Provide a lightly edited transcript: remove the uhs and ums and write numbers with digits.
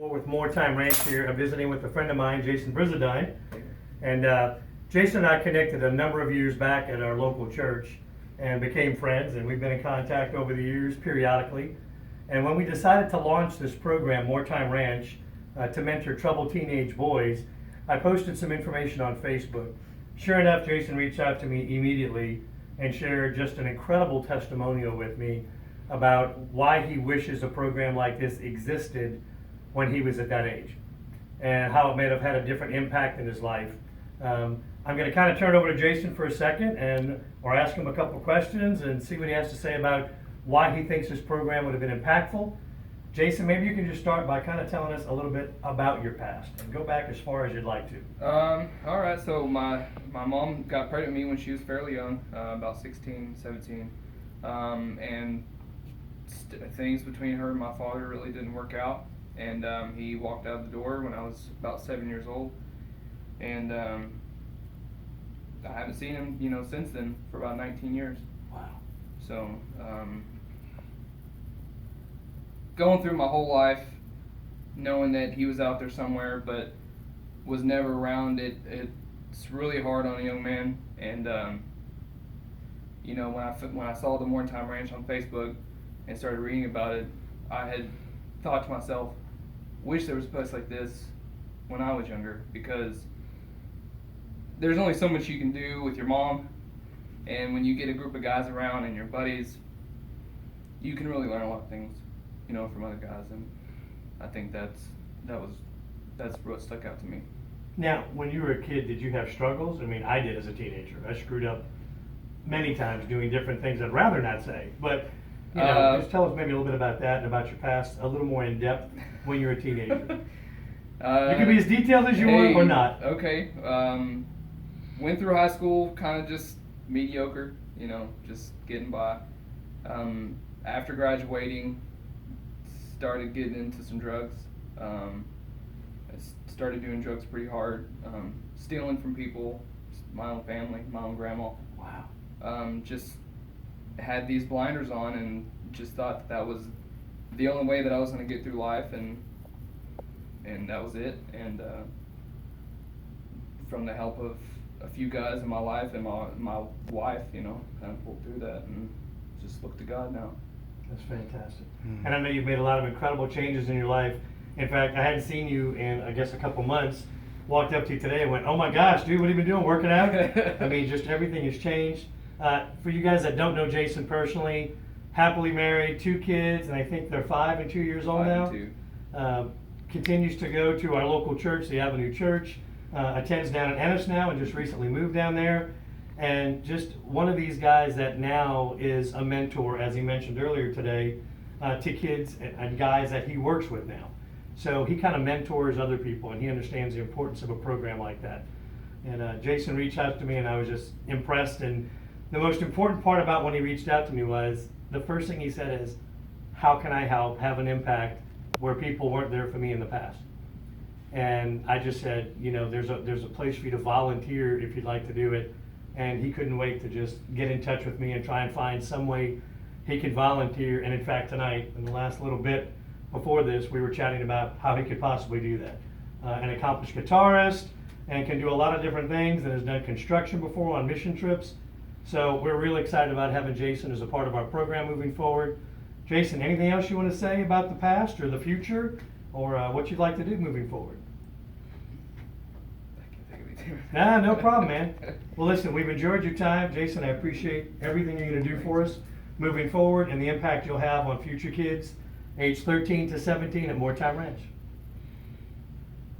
With More Time Ranch here. I'm visiting with a friend of mine, Jason Brizadine. And Jason and I connected a number of years back at our local church and became friends, and we've been in contact over the years periodically. And when we decided to launch this program, More Time Ranch, to mentor troubled teenage boys, I posted some information on Facebook. Sure enough, Jason reached out to me immediately and shared just an incredible testimonial with me about why he wishes a program like this existed when he was at that age, and how it may have had a different impact in his life. I'm going to kind of turn it over to Jason for a second, or ask him a couple questions and see what he has to say about why he thinks this program would have been impactful. Jason, maybe you can just start by kind of telling us a little bit about your past and go back as far as you'd like to. All right, so my mom got pregnant with me when she was fairly young, about 16, 17, and things between her and my father really didn't work out. And he walked out the door when I was about 7 years old, and I haven't seen him, since then for about 19 years. Wow. So going through my whole life, knowing that he was out there somewhere, but was never around, it's really hard on a young man. And when I saw the More Time Ranch on Facebook and started reading about it, I had thought to myself, wish there was a place like this when I was younger, because there's only so much you can do with your mom, and when you get a group of guys around and your buddies, you can really learn a lot of things, from other guys, and I think that's what stuck out to me. Now, when you were a kid, did you have struggles? I mean, I did as a teenager. I screwed up many times doing different things I'd rather not say, but just tell us maybe a little bit about that and about your past, a little more in depth when you were a teenager. You can be as detailed as you want or not. Okay. Went through high school kind of just mediocre, just getting by. After graduating, started getting into some drugs. I started doing drugs pretty hard, stealing from people, my own family, my own grandma. Wow. Just had these blinders on and just thought that was the only way that I was going to get through life, and that was it. And from the help of a few guys in my life and my wife, kind of pulled through that and just look to God now. That's fantastic. Mm-hmm. And I know you've made a lot of incredible changes in your life. In fact, I hadn't seen you in, I guess, a couple months. Walked up to you today and went, "Oh my gosh, dude, what have you been doing? Working out?" I mean, just everything has changed. For you guys that don't know Jason personally, happily married, 2 kids, and I think they're 5 and 2 years old 5 now. and 2. Continues to go to our local church, the Avenue Church. Attends down in Ennis now and just recently moved down there. And just one of these guys that now is a mentor, as he mentioned earlier today, to kids and guys that he works with now. So he kind of mentors other people, and he understands the importance of a program like that. And Jason reached out to me, and I was just impressed. And the most important part about when he reached out to me was, the first thing he said is, how can I help have an impact where people weren't there for me in the past? And I just said, there's a place for you to volunteer if you'd like to do it. And he couldn't wait to just get in touch with me and try and find some way he could volunteer. And in fact, tonight, in the last little bit before this, we were chatting about how he could possibly do that. An accomplished guitarist, and can do a lot of different things, and has done construction before on mission trips. So we're really excited about having Jason as a part of our program moving forward. Jason, anything else you want to say about the past or the future, or what you'd like to do moving forward? I can't think of anything. Nah, no problem, man. Well, listen, we've enjoyed your time. Jason, I appreciate everything you're going to do for us moving forward and the impact you'll have on future kids age 13 to 17 at More Time Ranch.